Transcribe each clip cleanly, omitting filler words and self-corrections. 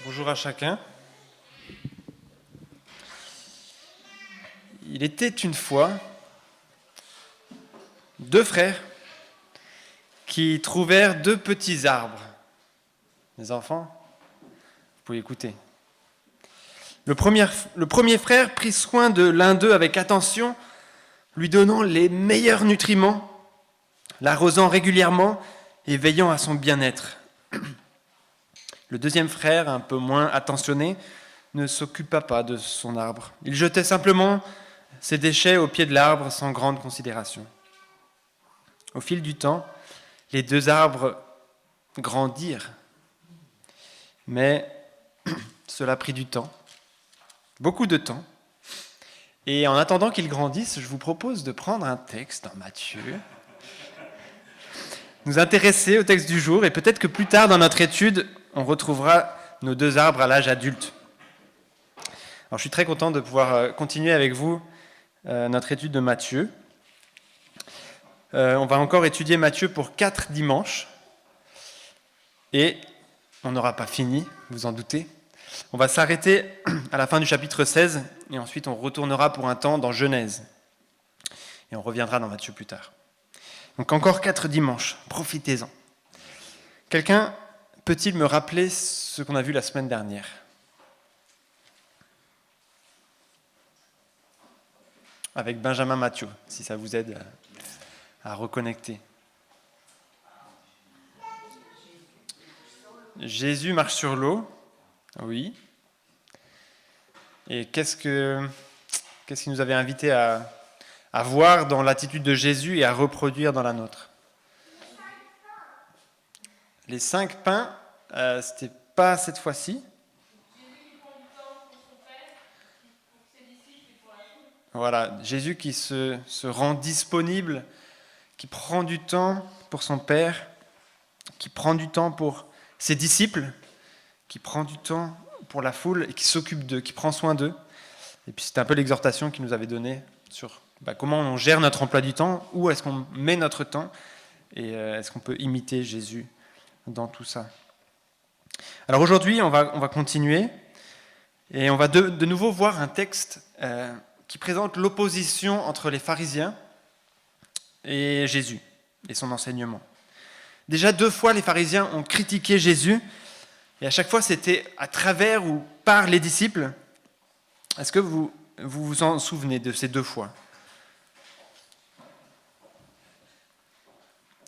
Bonjour à chacun. Il était une fois deux frères qui trouvèrent deux petits arbres. Les enfants, vous pouvez écouter. Le premier frère prit soin de l'un d'eux avec attention, lui donnant les meilleurs nutriments, l'arrosant régulièrement et veillant à son bien-être. Le deuxième frère, un peu moins attentionné, ne s'occupa pas de son arbre. Il jetait simplement ses déchets au pied de l'arbre sans grande considération. Au fil du temps, les deux arbres grandirent, mais cela prit du temps, beaucoup de temps. Et en attendant qu'ils grandissent, je vous propose de prendre un texte dans Matthieu, nous intéresser au texte du jour, et peut-être que plus tard dans notre étude, on retrouvera nos deux arbres à l'âge adulte. Alors, je suis très content de pouvoir continuer avec vous notre étude de Matthieu. On va encore étudier Matthieu pour 4 dimanches. Et on n'aura pas fini, vous en doutez. On va s'arrêter à la fin du chapitre 16, et ensuite on retournera pour un temps dans Genèse. Et on reviendra dans Matthieu plus tard. Donc encore 4 dimanches, profitez-en. Quelqu'un peut-il me rappeler ce qu'on a vu la semaine dernière ? Avec Benjamin Mathieu, si ça vous aide à reconnecter. Jésus marche sur l'eau, oui. Et qu'est-ce qu'il nous avait invité à voir dans l'attitude de Jésus et à reproduire dans la nôtre ? Les 5 pains, c'était pas cette fois-ci. Voilà, Jésus qui se rend disponible, qui prend du temps pour son Père, qui prend du temps pour ses disciples, qui prend du temps pour la foule et qui s'occupe d'eux, qui prend soin d'eux. Et puis c'était un peu l'exhortation qu'il nous avait donnée sur comment on gère notre emploi du temps, où est-ce qu'on met notre temps, et est-ce qu'on peut imiter Jésus dans tout ça. Alors aujourd'hui, on va continuer, et on va de nouveau voir un texte qui présente l'opposition entre les pharisiens et Jésus et son enseignement. Déjà 2 fois, les pharisiens ont critiqué Jésus, et à chaque fois, c'était à travers ou par les disciples. Est-ce que vous vous en souvenez de ces 2 fois ?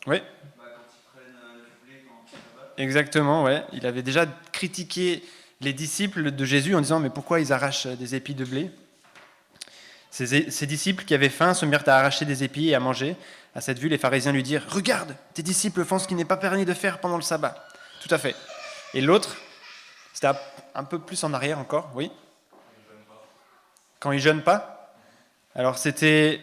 Oui. Quand ils prennent du blé, quand ils abattent. Exactement, ouais. Il avait déjà critiqué les disciples de Jésus en disant « Mais pourquoi ils arrachent des épis de blé ?» Ces disciples qui avaient faim se mirent à arracher des épis et à manger. À cette vue, les pharisiens lui dirent « Regarde, tes disciples font ce qui n'est pas permis de faire pendant le sabbat. » Tout à fait. Et l'autre, c'était un peu plus en arrière encore, oui. Quand ils jeûnent pas. Alors c'était...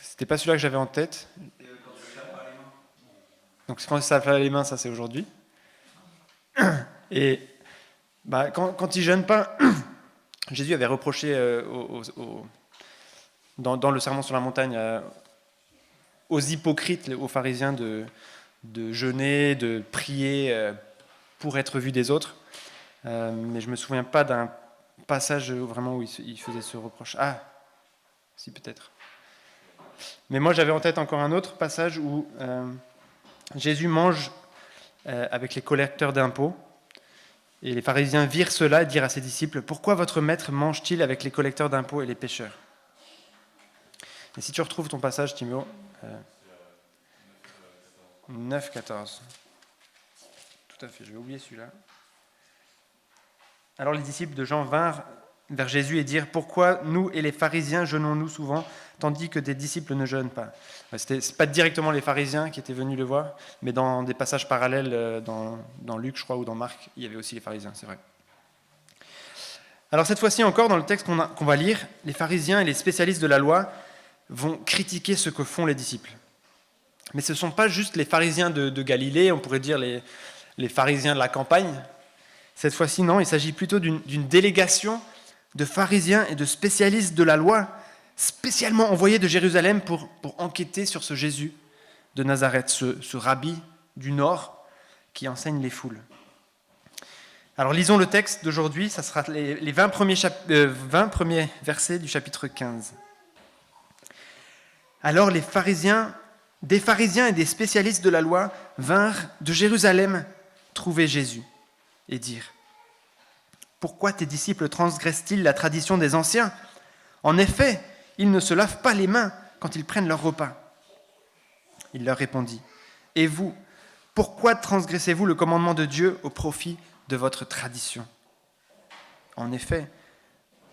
C'était pas celui-là que j'avais en tête. Quand tu tapes pas les mains. Donc quand ça fait les mains, ça c'est aujourd'hui. Et quand ils jeûnent pas, Jésus avait reproché dans le sermon sur la montagne aux hypocrites, aux pharisiens de jeûner, de prier pour être vus des autres. Mais je ne me souviens pas d'un passage vraiment où il faisait ce reproche. Ah, si peut-être. Mais moi j'avais en tête encore un autre passage où Jésus mange avec les collecteurs d'impôts. Et les pharisiens virent cela et dirent à ses disciples « Pourquoi votre maître mange-t-il avec les collecteurs d'impôts et les pécheurs ?» Et si tu retrouves ton passage, Timo, 9,14. Tout à fait, je vais oublier celui-là. Alors les disciples de Jean vinrent vers Jésus et dirent « Pourquoi nous et les pharisiens jeûnons-nous souvent, tandis que des disciples ne jeûnent pas ?» C'est pas directement les pharisiens qui étaient venus le voir, mais dans des passages parallèles, dans Luc, je crois, ou dans Marc, il y avait aussi les pharisiens, c'est vrai. Alors cette fois-ci encore, dans le texte qu'on va lire, les pharisiens et les spécialistes de la loi vont critiquer ce que font les disciples. Mais ce ne sont pas juste les pharisiens de Galilée, on pourrait dire les pharisiens de la campagne. Cette fois-ci, non, il s'agit plutôt d'une délégation de pharisiens et de spécialistes de la loi, spécialement envoyés de Jérusalem pour enquêter sur ce Jésus de Nazareth, ce rabbi du Nord qui enseigne les foules. Alors lisons le texte d'aujourd'hui, ça sera les 20 premiers versets du chapitre 15. Alors des pharisiens et des spécialistes de la loi vinrent de Jérusalem trouver Jésus et dirent : « Pourquoi tes disciples transgressent-ils la tradition des anciens ? En effet, ils ne se lavent pas les mains quand ils prennent leur repas. » Il leur répondit : « Et vous, pourquoi transgressez-vous le commandement de Dieu au profit de votre tradition ? En effet,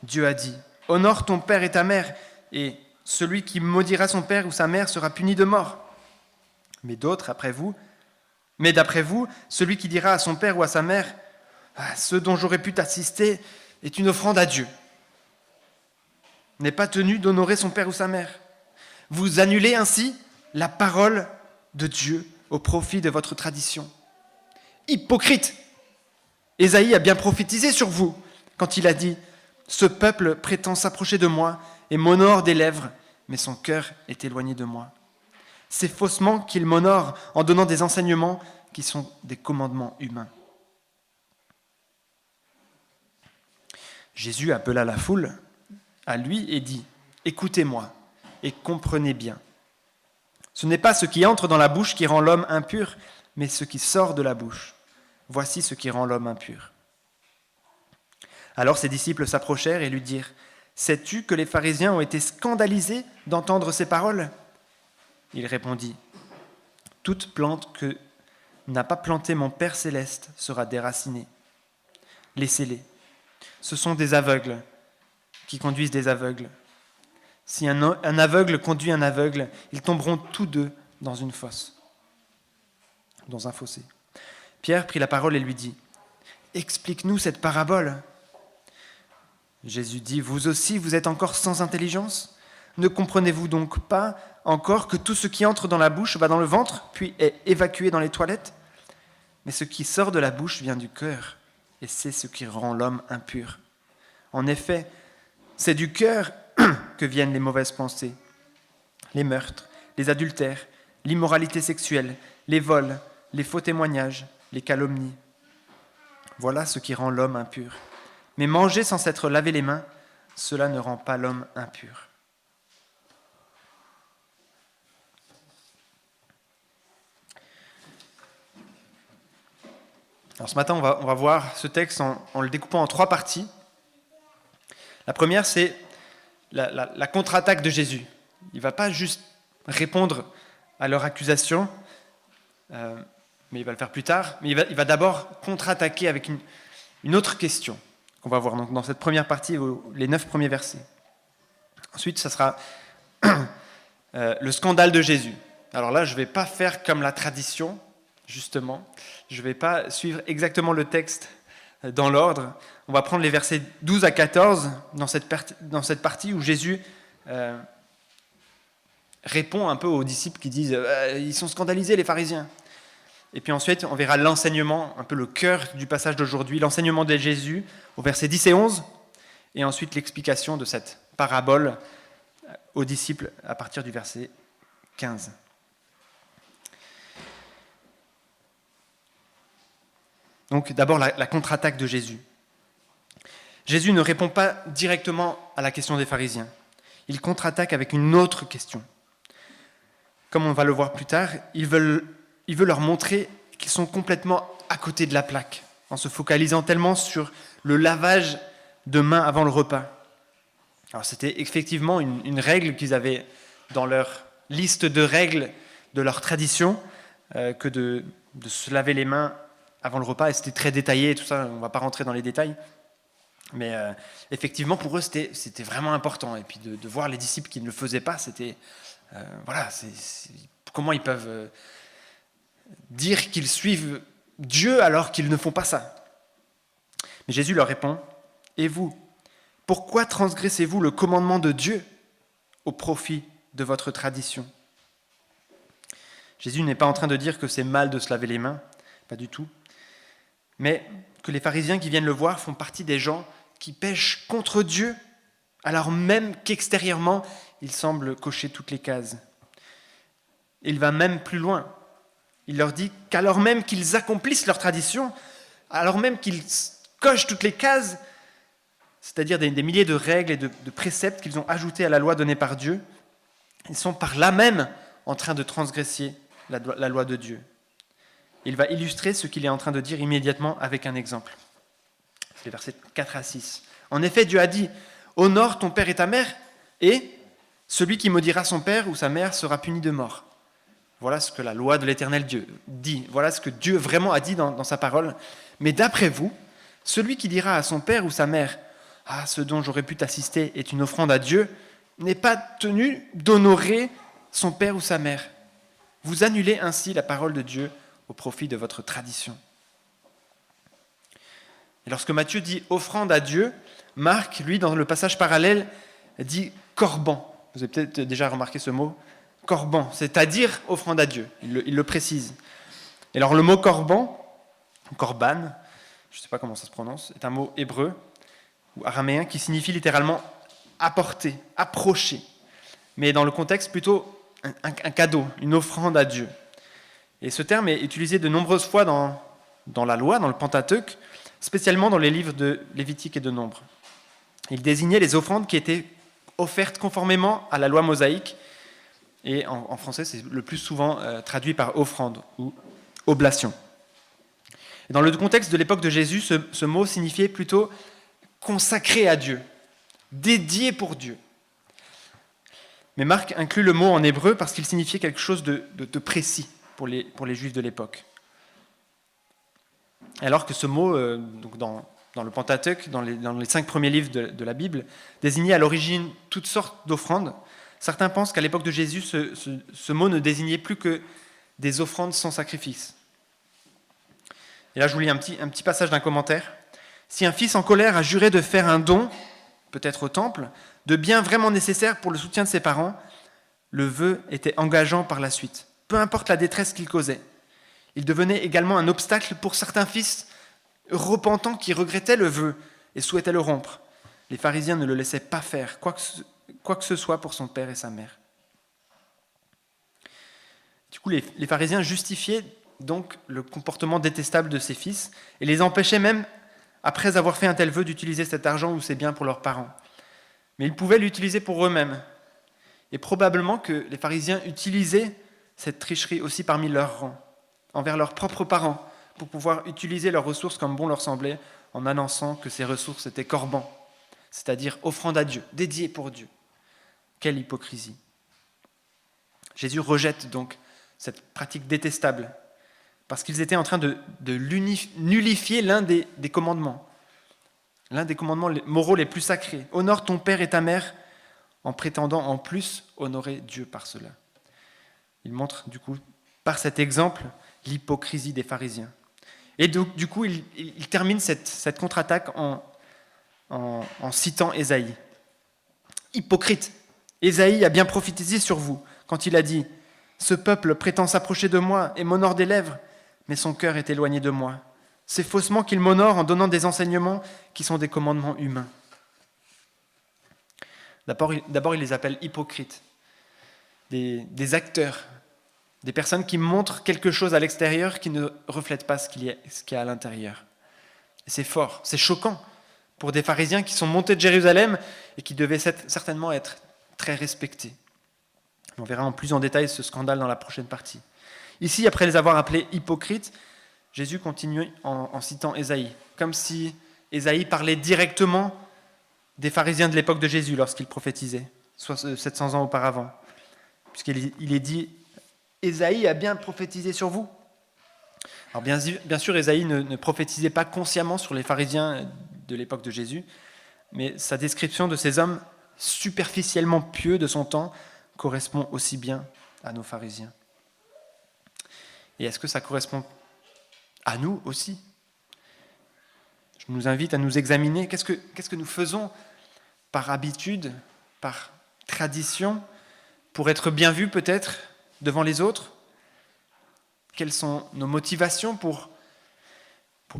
Dieu a dit : Honore ton père et ta mère, et celui qui maudira son père ou sa mère sera puni de mort. Mais d'après vous, celui qui dira à son père ou à sa mère : ce dont j'aurais pu t'assister est une offrande à Dieu, n'est pas tenu d'honorer son père ou sa mère. Vous annulez ainsi la parole de Dieu au profit de votre tradition. Hypocrite ! Ésaïe a bien prophétisé sur vous quand il a dit : ce peuple prétend s'approcher de moi et m'honore des lèvres, mais son cœur est éloigné de moi. C'est faussement qu'il m'honore en donnant des enseignements qui sont des commandements humains. Jésus appela la foule à lui et dit : écoutez-moi et comprenez bien. Ce n'est pas ce qui entre dans la bouche qui rend l'homme impur, mais ce qui sort de la bouche. Voici ce qui rend l'homme impur. Alors ses disciples s'approchèrent et lui dirent : sais-tu que les pharisiens ont été scandalisés d'entendre ces paroles ? Il répondit : toute plante que n'a pas plantée mon Père céleste sera déracinée. Laissez-les. Ce sont des aveugles qui conduisent des aveugles. Si un aveugle conduit un aveugle, ils tomberont tous deux dans un fossé. Pierre prit la parole et lui dit : explique-nous cette parabole. Jésus dit : vous aussi, vous êtes encore sans intelligence ? Ne comprenez-vous donc pas encore que tout ce qui entre dans la bouche va dans le ventre, puis est évacué dans les toilettes ? Mais ce qui sort de la bouche vient du cœur, et c'est ce qui rend l'homme impur. En effet, c'est du cœur que viennent les mauvaises pensées, les meurtres, les adultères, l'immoralité sexuelle, les vols, les faux témoignages, les calomnies. Voilà ce qui rend l'homme impur. Mais manger sans s'être lavé les mains, cela ne rend pas l'homme impur. Alors ce matin, on va voir ce texte en le découpant en 3 parties. La première, c'est la contre-attaque de Jésus. Il ne va pas juste répondre à leur accusation, mais il va le faire plus tard, mais il va d'abord contre-attaquer avec une autre question qu'on va voir donc dans cette première partie, les 9 premiers versets. Ensuite, ça sera le scandale de Jésus. Alors là, je ne vais pas faire comme la tradition, justement. Je ne vais pas suivre exactement le texte dans l'ordre. On va prendre les versets 12 à 14 dans cette partie où Jésus répond un peu aux disciples qui disent « Ils sont scandalisés, les pharisiens ». Et puis ensuite, on verra l'enseignement, un peu le cœur du passage d'aujourd'hui, l'enseignement de Jésus au verset 10 et 11, et ensuite l'explication de cette parabole aux disciples à partir du verset 15. Donc d'abord la contre-attaque de Jésus. Jésus ne répond pas directement à la question des pharisiens. Il contre-attaque avec une autre question. Comme on va le voir plus tard, il veut leur montrer qu'ils sont complètement à côté de la plaque, en se focalisant tellement sur le lavage de mains avant le repas. Alors c'était effectivement une règle qu'ils avaient dans leur liste de règles de leur tradition, que de se laver les mains avant le repas, et c'était très détaillé, tout ça, on ne va pas rentrer dans les détails. Mais effectivement, pour eux, c'était vraiment important. Et puis de voir les disciples qui ne le faisaient pas, c'était... comment ils peuvent dire qu'ils suivent Dieu alors qu'ils ne font pas ça ? Mais Jésus leur répond : « Et vous, pourquoi transgressez-vous le commandement de Dieu au profit de votre tradition ?» Jésus n'est pas en train de dire que c'est mal de se laver les mains, pas du tout, mais que les pharisiens qui viennent le voir font partie des gens qui pêchent contre Dieu, alors même qu'extérieurement, ils semblent cocher toutes les cases. Il va même plus loin. Il leur dit qu'alors même qu'ils accomplissent leur tradition, alors même qu'ils cochent toutes les cases, c'est-à-dire des milliers de règles et de préceptes qu'ils ont ajoutés à la loi donnée par Dieu, ils sont par là même en train de transgresser la loi de Dieu. Il va illustrer ce qu'il est en train de dire immédiatement avec un exemple. C'est les versets 4 à 6. En effet, Dieu a dit « Honore ton père et ta mère, et celui qui maudira son père ou sa mère sera puni de mort. » Voilà ce que la loi de l'Éternel Dieu dit. Voilà ce que Dieu vraiment a dit dans sa parole. Mais d'après vous, celui qui dira à son père ou sa mère « Ah, ce dont j'aurais pu t'assister est une offrande à Dieu », n'est pas tenu d'honorer son père ou sa mère. Vous annulez ainsi la parole de Dieu au profit de votre tradition. Et lorsque Matthieu dit offrande à Dieu, Marc, lui, dans le passage parallèle, dit corban. Vous avez peut-être déjà remarqué ce mot, corban, c'est-à-dire offrande à Dieu. Il le précise. Et alors le mot corban, korban, je ne sais pas comment ça se prononce, est un mot hébreu ou araméen qui signifie littéralement apporter, approcher. Mais dans le contexte plutôt un cadeau, une offrande à Dieu. Et ce terme est utilisé de nombreuses fois dans la loi, dans le Pentateuque, spécialement dans les livres de Lévitique et de Nombre. Il désignait les offrandes qui étaient offertes conformément à la loi mosaïque, et en français c'est le plus souvent traduit par offrande ou oblation. Et dans le contexte de l'époque de Jésus, ce mot signifiait plutôt consacré à Dieu, dédié pour Dieu. Mais Marc inclut le mot en hébreu parce qu'il signifiait quelque chose de précis pour les Juifs de l'époque. Alors que ce mot, donc dans le Pentateuque, dans les 5 premiers livres de la Bible, désignait à l'origine toutes sortes d'offrandes, certains pensent qu'à l'époque de Jésus, ce mot ne désignait plus que des offrandes sans sacrifice. Et là, je vous lis un petit passage d'un commentaire. « Si un fils en colère a juré de faire un don, peut-être au temple, de biens vraiment nécessaires pour le soutien de ses parents, le vœu était engageant par la suite, peu importe la détresse qu'il causait. Il devenait également un obstacle pour certains fils repentants qui regrettaient le vœu et souhaitaient le rompre. Les pharisiens ne le laissaient pas faire, quoi que ce soit pour son père et sa mère. » Du coup, les pharisiens justifiaient donc le comportement détestable de ses fils et les empêchaient même, après avoir fait un tel vœu, d'utiliser cet argent ou ces biens pour leurs parents. Mais ils pouvaient l'utiliser pour eux-mêmes. Et probablement que les pharisiens utilisaient cette tricherie aussi parmi leurs rangs, envers leurs propres parents, pour pouvoir utiliser leurs ressources comme bon leur semblait, en annonçant que ces ressources étaient corban, c'est-à-dire offrande à Dieu, dédiée pour Dieu. Quelle hypocrisie! Jésus rejette donc cette pratique détestable, parce qu'ils étaient en train de nullifier l'un des commandements moraux les plus sacrés. « Honore ton père et ta mère » en prétendant en plus honorer Dieu par cela. Il montre du coup, par cet exemple, l'hypocrisie des pharisiens. Et donc, du coup, il termine cette contre-attaque en citant Ésaïe. « Hypocrite, Ésaïe a bien prophétisé sur vous quand il a dit « Ce peuple prétend s'approcher de moi et m'honore des lèvres, mais son cœur est éloigné de moi. C'est faussement qu'il m'honore en donnant des enseignements qui sont des commandements humains. » D'abord, il les appelle hypocrites, des acteurs, des personnes qui montrent quelque chose à l'extérieur qui ne reflète pas ce qu'il y a à l'intérieur. Et c'est fort, c'est choquant pour des pharisiens qui sont montés de Jérusalem et qui devaient certainement être très respectés. On verra en plus en détail ce scandale dans la prochaine partie. Ici, après les avoir appelés hypocrites, Jésus continue en citant Ésaïe, comme si Ésaïe parlait directement des pharisiens de l'époque de Jésus lorsqu'il prophétisait, soit 700 ans auparavant. Puisqu'il est dit « Ésaïe a bien prophétisé sur vous ». Alors bien sûr, Ésaïe ne prophétisait pas consciemment sur les pharisiens de l'époque de Jésus, mais sa description de ces hommes superficiellement pieux de son temps correspond aussi bien à nos pharisiens. Et est-ce que ça correspond à nous aussi ? Je nous invite à nous examiner. Qu'est-ce que nous faisons par habitude, par tradition, pour être bien vus peut-être devant les autres ? Quelles sont nos motivations pour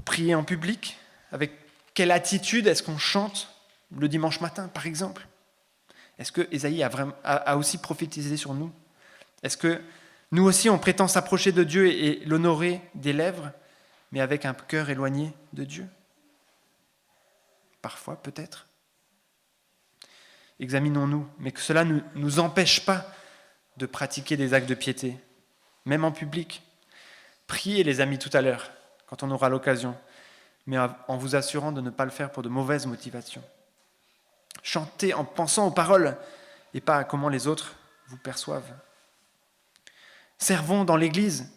prier en public ? Avec quelle attitude est-ce qu'on chante le dimanche matin, par exemple ? Est-ce que Ésaïe a aussi prophétisé sur nous ? Est-ce que Nous aussi, on prétend s'approcher de Dieu et l'honorer des lèvres, mais avec un cœur éloigné de Dieu. Parfois, peut-être. Examinons-nous, mais que cela ne nous empêche pas de pratiquer des actes de piété, même en public. Priez les amis tout à l'heure, quand on aura l'occasion, mais en vous assurant de ne pas le faire pour de mauvaises motivations. Chantez en pensant aux paroles et pas à comment les autres vous perçoivent. Servons dans l'Église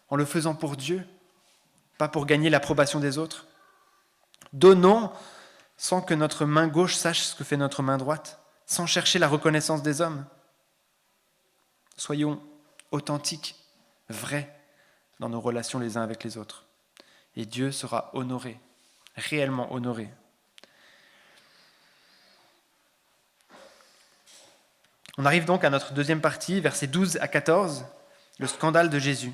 en le faisant pour Dieu, pas pour gagner l'approbation des autres. Donnons sans que notre main gauche sache ce que fait notre main droite, sans chercher la reconnaissance des hommes. Soyons authentiques, vrais dans nos relations les uns avec les autres. Et Dieu sera honoré, réellement honoré. On arrive donc à notre deuxième partie, versets 12 à 14, le scandale de Jésus.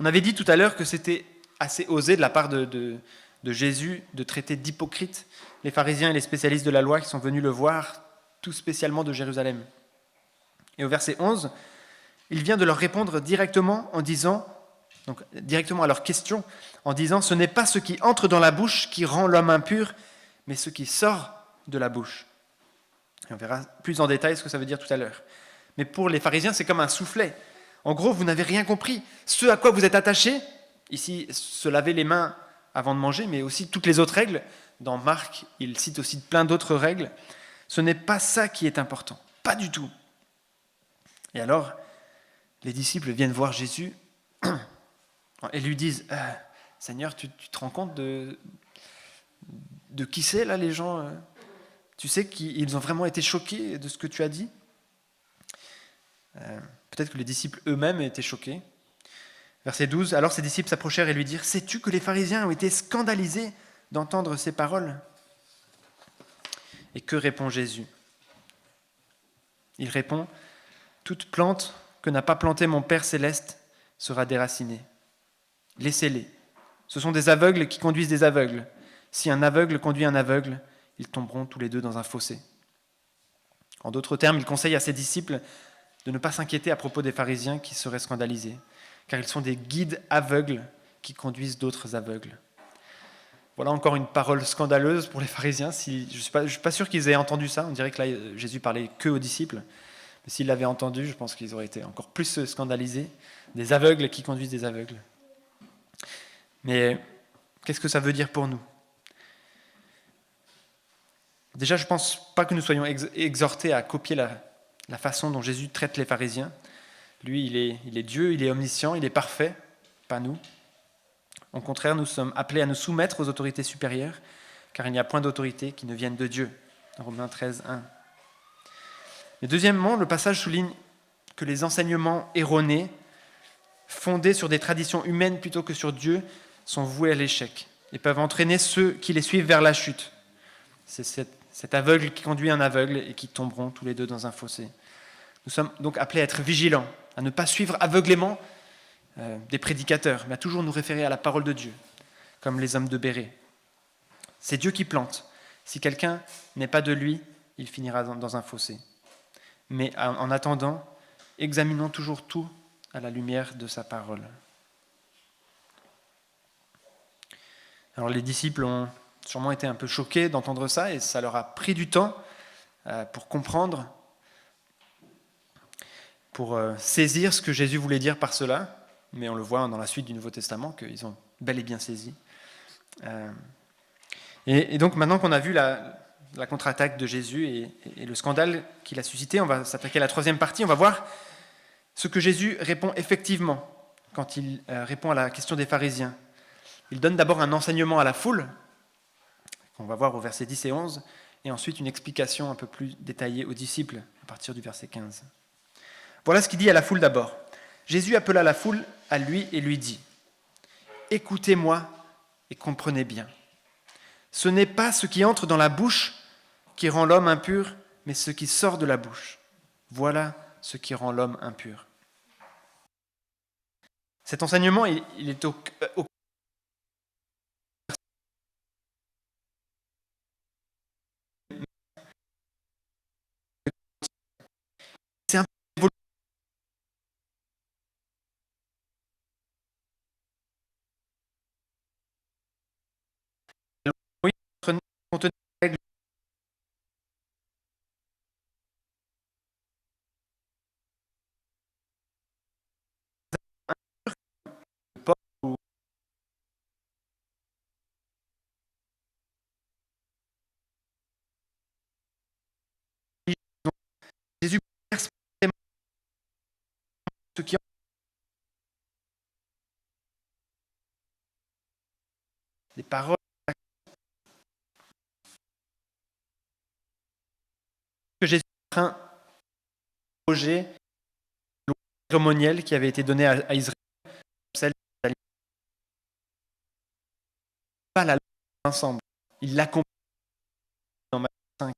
On avait dit tout à l'heure que c'était assez osé de la part de Jésus de traiter d'hypocrites les pharisiens et les spécialistes de la loi qui sont venus le voir, tout spécialement de Jérusalem. Et au verset 11, il vient de leur répondre directement en disant, donc directement à leur question, en disant « Ce n'est pas ce qui entre dans la bouche qui rend l'homme impur, mais ce qui sort de la bouche. » Et on verra plus en détail ce que ça veut dire tout à l'heure. Mais pour les pharisiens, c'est comme un soufflet. En gros, vous n'avez rien compris. Ce à quoi vous êtes attachés, ici, se laver les mains avant de manger, mais aussi toutes les autres règles. Dans Marc, il cite aussi plein d'autres règles. Ce n'est pas ça qui est important. Pas du tout. Et alors, les disciples viennent voir Jésus et lui disent « Seigneur, tu te rends compte de qui c'est là les gens Tu sais qu'ils ont vraiment été choqués de ce que tu as dit ?» Peut-être que les disciples eux-mêmes étaient choqués. Verset 12, « Alors ses disciples s'approchèrent et lui dirent « Sais-tu que les pharisiens ont été scandalisés d'entendre ces paroles ?» Et que répond Jésus ? Il répond « Toute plante que n'a pas plantée mon Père céleste sera déracinée. Laissez-les. Ce sont des aveugles qui conduisent des aveugles. Si un aveugle conduit un aveugle, ils tomberont tous les deux dans un fossé. » En d'autres termes, il conseille à ses disciples de ne pas s'inquiéter à propos des pharisiens qui seraient scandalisés, car ils sont des guides aveugles qui conduisent d'autres aveugles. Voilà encore une parole scandaleuse pour les pharisiens. Je ne suis pas sûr qu'ils aient entendu ça. On dirait que là, Jésus parlait que aux disciples. Mais s'ils l'avaient entendu, je pense qu'ils auraient été encore plus scandalisés. Des aveugles qui conduisent des aveugles. Mais qu'est-ce que ça veut dire pour nous ? Déjà, je ne pense pas que nous soyons exhortés à copier la façon dont Jésus traite les pharisiens. Lui, il est Dieu, il est omniscient, il est parfait, pas nous. Au contraire, nous sommes appelés à nous soumettre aux autorités supérieures, car il n'y a point d'autorité qui ne vienne de Dieu. Dans Romains 13, 1. Mais deuxièmement, le passage souligne que les enseignements erronés, fondés sur des traditions humaines plutôt que sur Dieu, sont voués à l'échec et peuvent entraîner ceux qui les suivent vers la chute. C'est cet aveugle qui conduit un aveugle et qui tomberont tous les deux dans un fossé. Nous sommes donc appelés à être vigilants, à ne pas suivre aveuglément des prédicateurs, mais à toujours nous référer à la parole de Dieu, comme les hommes de Bérée. C'est Dieu qui plante. Si quelqu'un n'est pas de lui, il finira dans un fossé. Mais en attendant, examinons toujours tout à la lumière de sa parole. Alors les disciples ont sûrement été un peu choqués d'entendre ça, et ça leur a pris du temps pour comprendre, pour saisir ce que Jésus voulait dire par cela. Mais on le voit dans la suite du Nouveau Testament qu'ils ont bel et bien saisi. Et donc maintenant qu'on a vu la contre-attaque de Jésus et le scandale qu'il a suscité, on va s'attaquer à la troisième partie. On va voir ce que Jésus répond effectivement quand il répond à la question des pharisiens. Il donne d'abord un enseignement à la foule, qu'on va voir au verset 10 et 11, et ensuite une explication un peu plus détaillée aux disciples à partir du verset 15. Voilà ce qu'il dit à la foule d'abord. Jésus appela la foule à lui et lui dit « Écoutez-moi et comprenez bien. Ce n'est pas ce qui entre dans la bouche qui rend l'homme impur, mais ce qui sort de la bouche. Voilà ce qui rend l'homme impur. » Cet enseignement, il est au c'est un peu contenait des règles de porc ou Jésus expressément ce qui des paroles que Jésus est en train de projet, la loi cérémonielle qui avait été donnée à Israël, celle pas la loi ensemble. Il l'accompagne dans Matthieu 5.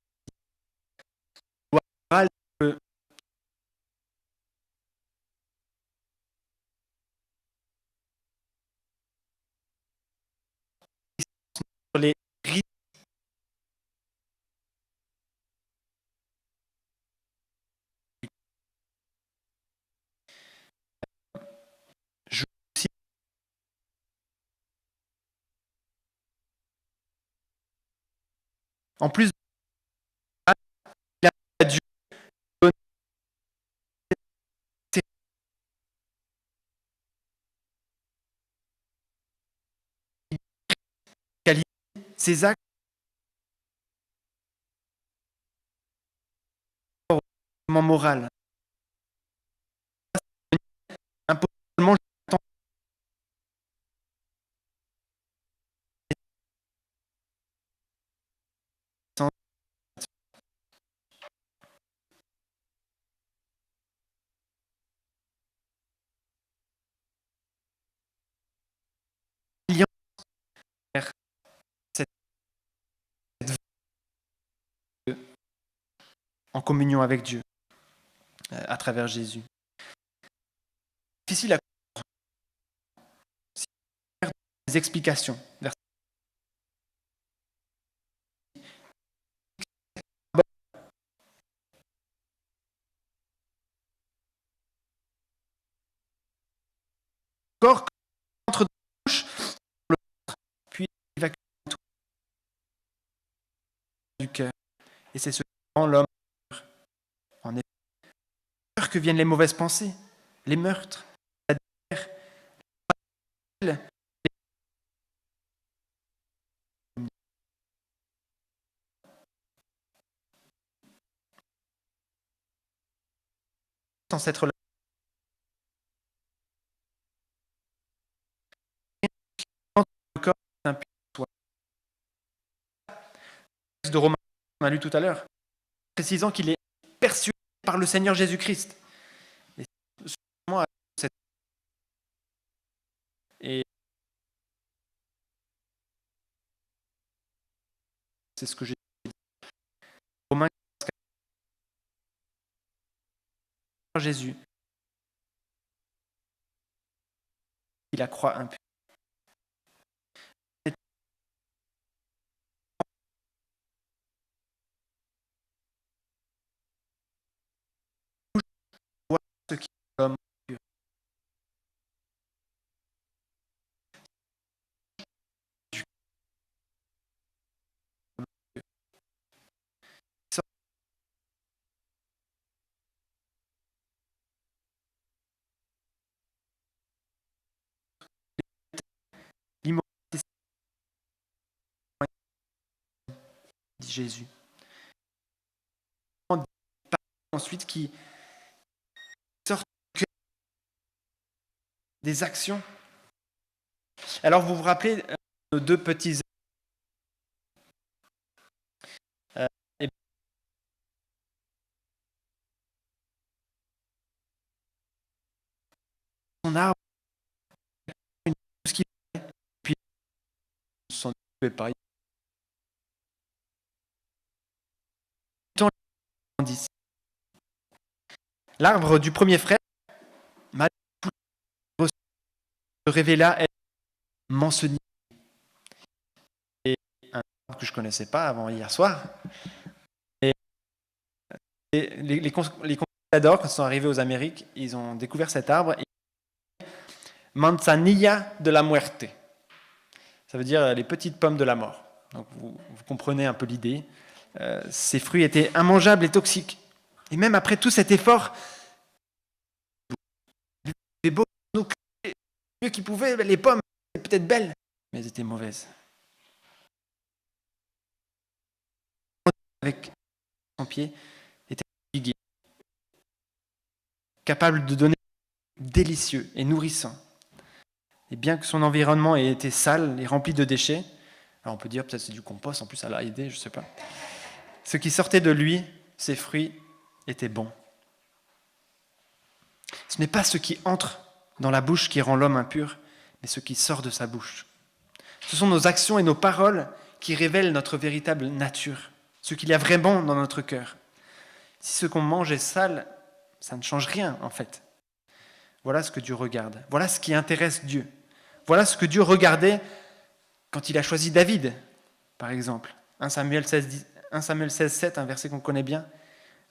La loi morale que sur les rites, je aussi en plus il a dû donner ses qualités, ses actes moraux. Impossiblement, il y a cette en communion avec Dieu à travers Jésus. Difficile à faire des explications. Corps entre dans la bouche, puis évacue tout du cœur. Et c'est ce qui rend l'homme en effet. Que viennent les mauvaises pensées, les meurtres, la guerre, sans être là. Le corps est impur en soi. De Romains, on a lu tout à l'heure, précisant qu'il est persuadé par le Seigneur Jésus-Christ. Et c'est ce que j'ai dit. Romains, Jésus, il la croix impure. Ce qui est l'homme pur. L'immoralité, dit Jésus. Ensuite, qui sortent des actions. Alors, vous vous rappelez nos deux petits et son arbre, tout ce qu'il fait, puis son pareil. L'arbre du premier frère m'a révéla être mentionné. Et un arbre que je ne connaissais pas avant hier soir. Et les conquistadors, quand ils sont arrivés aux Amériques, ils ont découvert cet arbre. Manzanilla de la muerte. Ça veut dire les petites pommes de la mort. Donc vous comprenez un peu l'idée. Ces fruits étaient immangeables et toxiques. Et même après tout cet effort, les beaux mieux qu'ils pouvaient, les pommes étaient peut-être belles, mais elles étaient mauvaises. Avec son pied, était figuier, capable de donner délicieux et nourrissant. Et bien que son environnement ait été sale et rempli de déchets, alors on peut dire peut-être c'est du compost, en plus ça l'a aidé, je ne sais pas. Ce qui sortait de lui, ses fruits, étaient bons. Ce n'est pas ce qui entre dans la bouche qui rend l'homme impur, mais ce qui sort de sa bouche. Ce sont nos actions et nos paroles qui révèlent notre véritable nature, ce qu'il y a vraiment dans notre cœur. Si ce qu'on mange est sale, ça ne change rien en fait. Voilà ce que Dieu regarde. Voilà ce qui intéresse Dieu. Voilà ce que Dieu regardait quand il a choisi David, par exemple. 1 Samuel 16, 7, un verset qu'on connaît bien.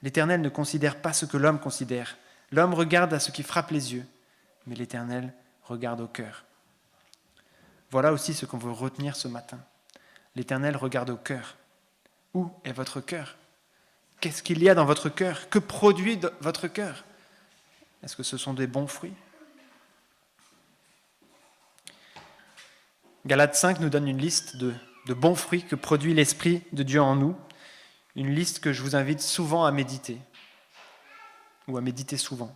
L'Éternel ne considère pas ce que l'homme considère. L'homme regarde à ce qui frappe les yeux, mais l'Éternel regarde au cœur. Voilà aussi ce qu'on veut retenir ce matin. L'Éternel regarde au cœur. Où est votre cœur ? Qu'est-ce qu'il y a dans votre cœur ? Que produit votre cœur ? Est-ce que ce sont des bons fruits ? Galates 5 nous donne une liste de bons fruits que produit l'Esprit de Dieu en nous. Une liste que je vous invite souvent à méditer, ou à méditer souvent.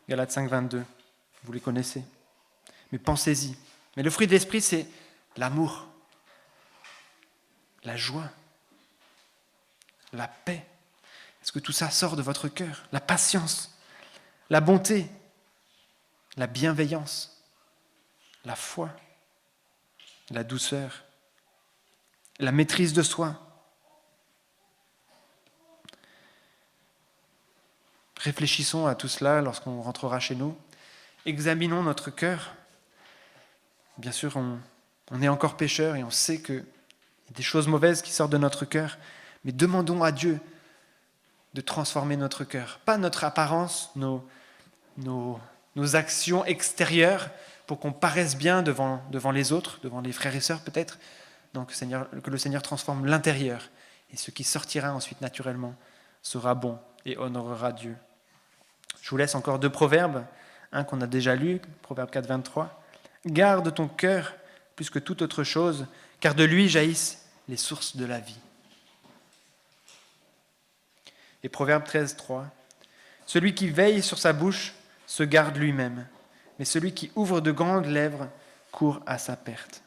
Galates 5, 22, vous les connaissez. Mais pensez-y. Mais le fruit de l'Esprit, c'est l'amour, la joie, la paix. Est-ce que tout ça sort de votre cœur ? La patience, la bonté, la bienveillance, la foi, la douceur, la maîtrise de soi. Réfléchissons à tout cela lorsqu'on rentrera chez nous. Examinons notre cœur. Bien sûr, on est encore pécheurs et on sait qu'il y a des choses mauvaises qui sortent de notre cœur, mais demandons à Dieu de transformer notre cœur. Pas notre apparence, nos actions extérieures pour qu'on paraisse bien devant les autres, devant les frères et sœurs peut-être. Donc que le Seigneur transforme l'intérieur. Et ce qui sortira ensuite naturellement sera bon et honorera Dieu. Je vous laisse encore 2 proverbes. Un qu'on a déjà lu, Proverbe 4, 23. « Garde ton cœur plus que toute autre chose, car de lui jaillissent les sources de la vie. » Et Proverbe 13, 3. « Celui qui veille sur sa bouche se garde lui-même, mais celui qui ouvre de grandes lèvres court à sa perte. »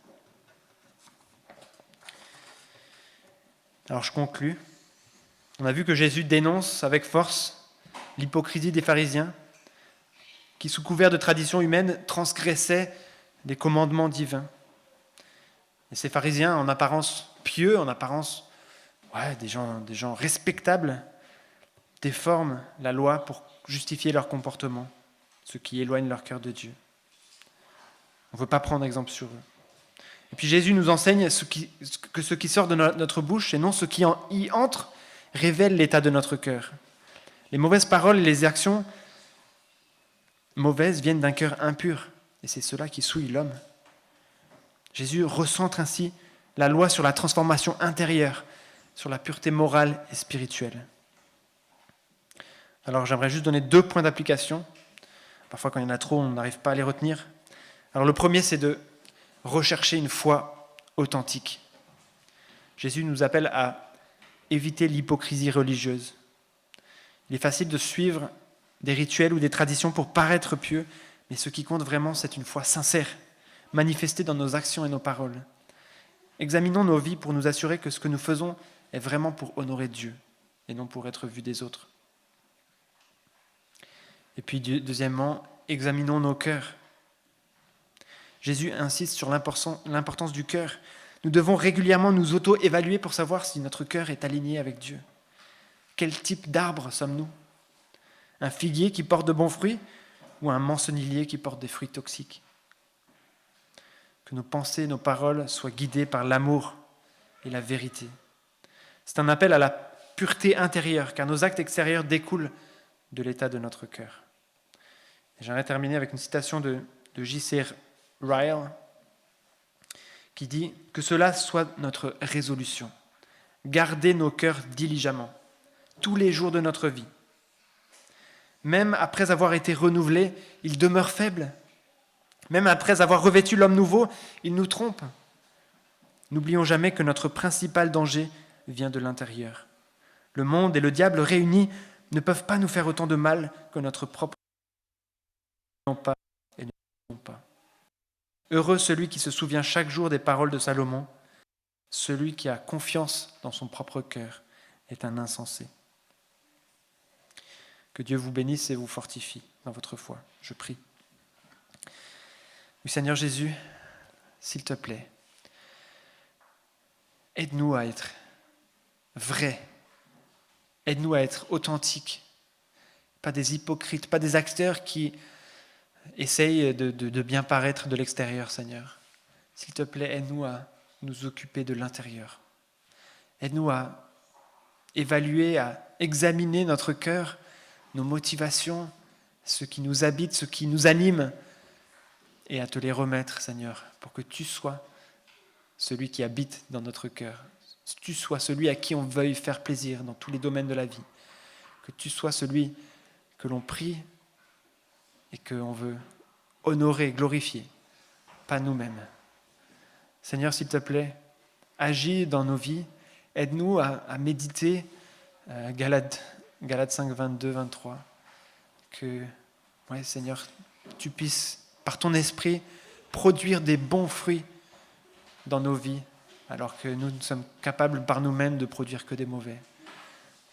Alors je conclus. On a vu que Jésus dénonce avec force l'hypocrisie des pharisiens qui, sous couvert de traditions humaines, transgressaient les commandements divins. Et ces pharisiens, en apparence pieux, en apparence des gens respectables, déforment la loi pour justifier leur comportement, ce qui éloigne leur cœur de Dieu. On ne veut pas prendre exemple sur eux. Et puis Jésus nous enseigne que ce qui sort de notre bouche, et non ce qui y entre, révèle l'état de notre cœur. Les mauvaises paroles et les actions mauvaises viennent d'un cœur impur, et c'est cela qui souille l'homme. Jésus recentre ainsi la loi sur la transformation intérieure, sur la pureté morale et spirituelle. Alors j'aimerais juste donner 2 points d'application. Parfois quand il y en a trop, on n'arrive pas à les retenir. Alors le premier, c'est de rechercher une foi authentique. Jésus nous appelle à éviter l'hypocrisie religieuse. Il est facile de suivre des rituels ou des traditions pour paraître pieux, mais ce qui compte vraiment, c'est une foi sincère, manifestée dans nos actions et nos paroles. Examinons nos vies pour nous assurer que ce que nous faisons est vraiment pour honorer Dieu et non pour être vu des autres. Et puis, deuxièmement, examinons nos cœurs. Jésus insiste sur l'importance du cœur. Nous devons régulièrement nous auto-évaluer pour savoir si notre cœur est aligné avec Dieu. Quel type d'arbre sommes-nous ? Un figuier qui porte de bons fruits ou un mancenillier qui porte des fruits toxiques ? Que nos pensées, nos paroles soient guidées par l'amour et la vérité. C'est un appel à la pureté intérieure, car nos actes extérieurs découlent de l'état de notre cœur. Et j'aimerais terminer avec une citation de J.C. Ryle, qui dit « Que cela soit notre résolution. Garder nos cœurs diligemment, tous les jours de notre vie. Même après avoir été renouvelés, ils demeurent faibles. Même après avoir revêtu l'homme nouveau, ils nous trompent. N'oublions jamais que notre principal danger vient de l'intérieur. Le monde et le diable réunis ne peuvent pas nous faire autant de mal que notre propre pas et ne pouvons pas. Heureux celui qui se souvient chaque jour des paroles de Salomon. Celui qui a confiance dans son propre cœur est un insensé. Que Dieu vous bénisse et vous fortifie dans votre foi. Je prie. Oui, Seigneur Jésus, s'il te plaît, aide-nous à être vrais. Aide-nous à être authentiques. Pas des hypocrites, pas des acteurs qui essayent de bien paraître de l'extérieur, Seigneur. S'il te plaît, aide-nous à nous occuper de l'intérieur. Aide-nous à évaluer, à examiner notre cœur, nos motivations, ce qui nous habite, ce qui nous anime, et à te les remettre, Seigneur, pour que tu sois celui qui habite dans notre cœur. Que tu sois celui à qui on veuille faire plaisir dans tous les domaines de la vie. Que tu sois celui que l'on prie et qu'on veut honorer, glorifier, pas nous-mêmes. Seigneur, s'il te plaît, agis dans nos vies. Aide-nous à méditer Galates 5, 22, 23. Que, Seigneur, tu puisses, par ton esprit, produire des bons fruits dans nos vies, alors que nous ne sommes capables par nous-mêmes de produire que des mauvais.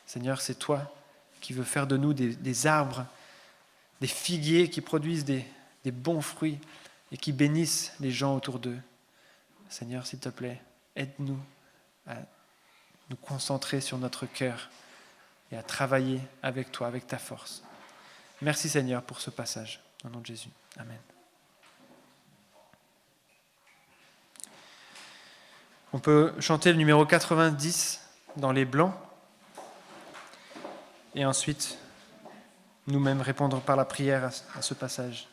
Seigneur, c'est toi qui veux faire de nous des arbres, des figuiers qui produisent des bons fruits et qui bénissent les gens autour d'eux. Seigneur, s'il te plaît, aide-nous à nous concentrer sur notre cœur et à travailler avec toi, avec ta force. Merci Seigneur pour ce passage. Au nom de Jésus. Amen. On peut chanter le numéro 90 dans les blancs et ensuite nous-mêmes répondre par la prière à ce passage.